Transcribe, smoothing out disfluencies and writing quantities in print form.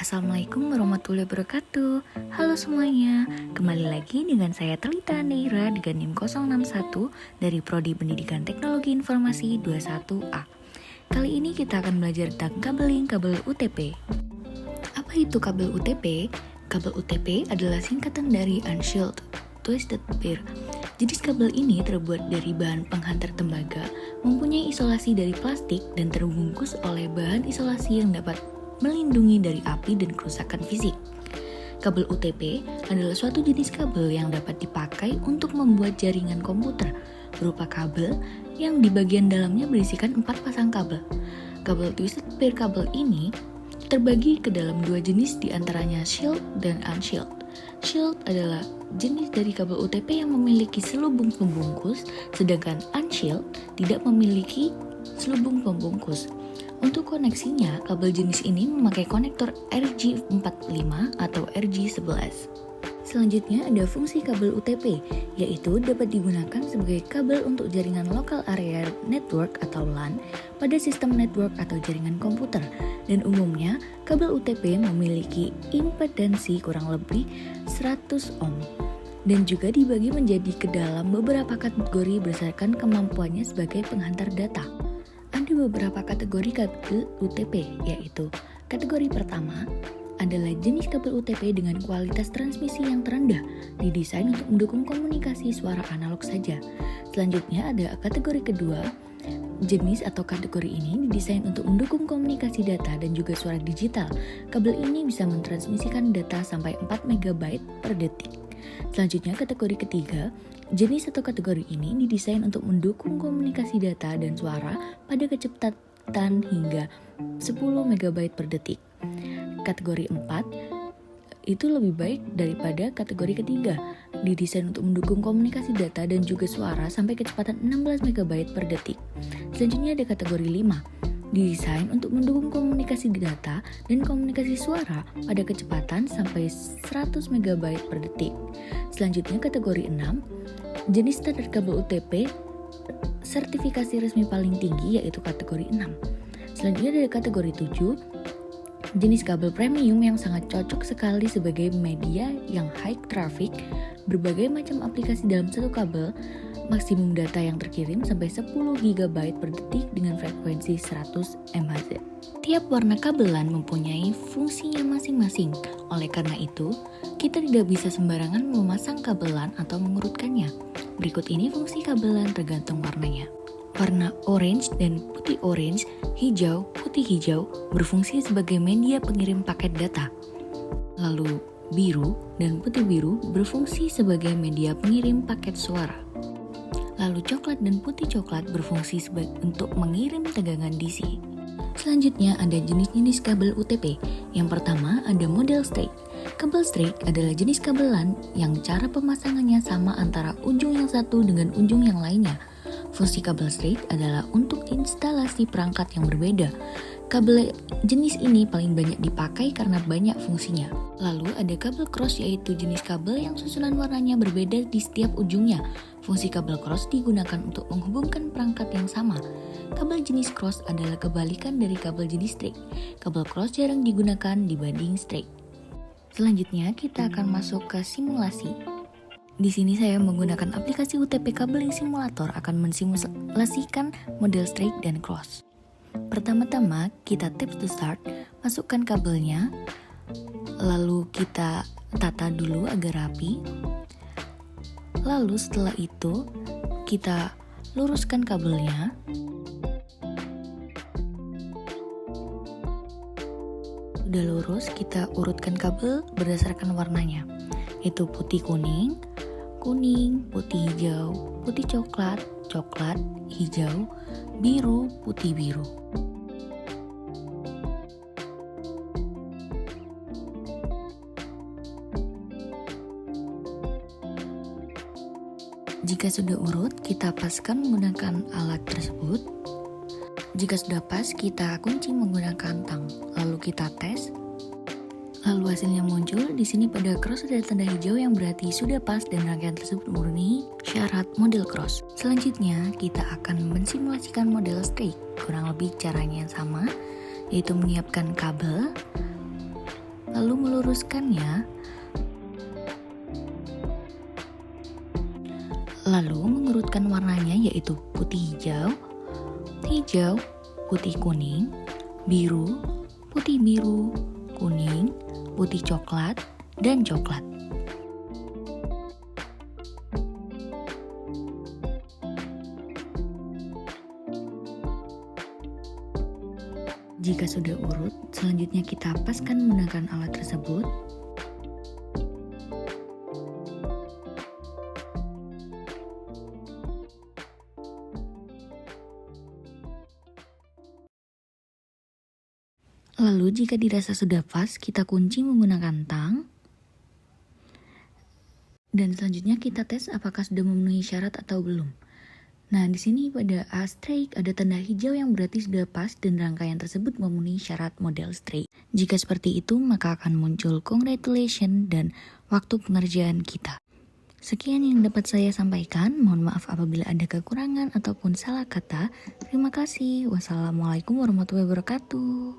Assalamualaikum warahmatullahi wabarakatuh. Halo semuanya, kembali lagi dengan saya Telita Neira dengan NIM 061 dari Prodi Pendidikan Teknologi Informasi 21A. Kali ini kita akan belajar tentang kabeling kabel UTP. Apa itu kabel UTP? Kabel UTP adalah singkatan dari Unshielded Twisted Pair. Jenis kabel ini terbuat dari bahan penghantar tembaga, mempunyai isolasi dari plastik dan terbungkus oleh bahan isolasi yang dapat melindungi dari api dan kerusakan fisik. Kabel UTP adalah suatu jenis kabel yang dapat dipakai untuk membuat jaringan komputer berupa kabel yang di bagian dalamnya berisikan 4 pasang kabel. Kabel twisted pair kabel ini terbagi ke dalam dua jenis, diantaranya shielded dan unshielded. Shielded adalah jenis dari kabel UTP yang memiliki selubung pembungkus, sedangkan unshielded tidak memiliki selubung pembungkus. Untuk koneksinya, kabel jenis ini memakai konektor RJ45 atau RJ11. Selanjutnya ada fungsi kabel UTP, yaitu dapat digunakan sebagai kabel untuk jaringan Local Area Network atau LAN pada sistem network atau jaringan komputer. Dan umumnya, kabel UTP memiliki impedansi kurang lebih 100 ohm dan juga dibagi menjadi ke dalam beberapa kategori berdasarkan kemampuannya sebagai penghantar data. Ada beberapa kategori kabel UTP, yaitu kategori pertama adalah jenis kabel UTP dengan kualitas transmisi yang terendah, didesain untuk mendukung komunikasi suara analog saja. Selanjutnya ada kategori kedua, jenis atau kategori ini didesain untuk mendukung komunikasi data dan juga suara digital. Kabel ini bisa mentransmisikan data sampai 4 MB per detik. Selanjutnya kategori ketiga, jenis atau kategori ini didesain untuk mendukung komunikasi data dan suara pada kecepatan hingga 10 MB per detik. Kategori 4 itu lebih baik daripada kategori ketiga, didesain untuk mendukung komunikasi data dan juga suara sampai kecepatan 16 MB per detik. Selanjutnya ada kategori 5, didesain untuk mendukung komunikasi data dan komunikasi suara pada kecepatan sampai 100 MB per detik. Selanjutnya kategori 6, jenis standar kabel UTP sertifikasi resmi paling tinggi yaitu kategori 6. Selanjutnya ada kategori 7, jenis kabel premium yang sangat cocok sekali sebagai media yang high traffic, berbagai macam aplikasi dalam satu kabel, maksimum data yang terkirim sampai 10 GB per detik dengan frekuensi 100 MHz. Tiap warna kabelan mempunyai fungsinya masing-masing. Oleh karena itu, kita tidak bisa sembarangan memasang kabelan atau mengurutkannya. Berikut ini fungsi kabelan tergantung warnanya. Warna orange dan putih orange, hijau, putih hijau berfungsi sebagai media pengirim paket data. Lalu biru dan putih biru berfungsi sebagai media pengirim paket suara. Lalu coklat dan putih coklat berfungsi untuk mengirim tegangan DC. Selanjutnya ada jenis-jenis kabel UTP. Yang pertama ada model straight. Kabel straight adalah jenis kabelan yang cara pemasangannya sama antara ujung yang satu dengan ujung yang lainnya. Fungsi kabel straight adalah untuk instalasi perangkat yang berbeda. Kabel jenis ini paling banyak dipakai karena banyak fungsinya. Lalu ada kabel cross, yaitu jenis kabel yang susunan warnanya berbeda di setiap ujungnya. Fungsi kabel cross digunakan untuk menghubungkan perangkat yang sama. Kabel jenis cross adalah kebalikan dari kabel jenis straight. Kabel cross jarang digunakan dibanding straight. Selanjutnya kita akan masuk ke simulasi. Di sini saya menggunakan aplikasi UTP Cabling Simulator akan mensimulasikan model straight dan cross. Pertama-tama kita tips to start, masukkan kabelnya, lalu kita tata dulu agar rapi. Lalu setelah itu kita luruskan kabelnya. Sudah lurus, kita urutkan kabel berdasarkan warnanya, yaitu putih kuning, kuning, putih hijau, putih coklat, coklat, hijau, biru, putih biru. Jika sudah urut, kita paskan menggunakan alat tersebut. Jika sudah pas, kita kunci menggunakan tang. Lalu kita tes. Lalu hasilnya muncul. Di sini pada cross ada tanda hijau yang berarti sudah pas dan rangkaian tersebut memenuhi syarat model cross. Selanjutnya kita akan mensimulasikan model straight. Kurang lebih caranya yang sama, yaitu menyiapkan kabel, meluruskannya, lalu mengurutkan warnanya yaitu putih hijau, hijau, putih kuning, biru, putih biru, kuning, putih coklat, dan coklat. Jika sudah urut, selanjutnya kita paskan menggunakan alat tersebut. Lalu jika dirasa sudah pas, kita kunci menggunakan tang. Dan selanjutnya kita tes apakah sudah memenuhi syarat atau belum. Nah, di sini pada A straight ada tanda hijau yang berarti sudah pas dan rangkaian tersebut memenuhi syarat model straight. Jika seperti itu, maka akan muncul congratulations dan waktu pengerjaan kita. Sekian yang dapat saya sampaikan. Mohon maaf apabila ada kekurangan ataupun salah kata. Terima kasih. Wassalamualaikum warahmatullahi wabarakatuh.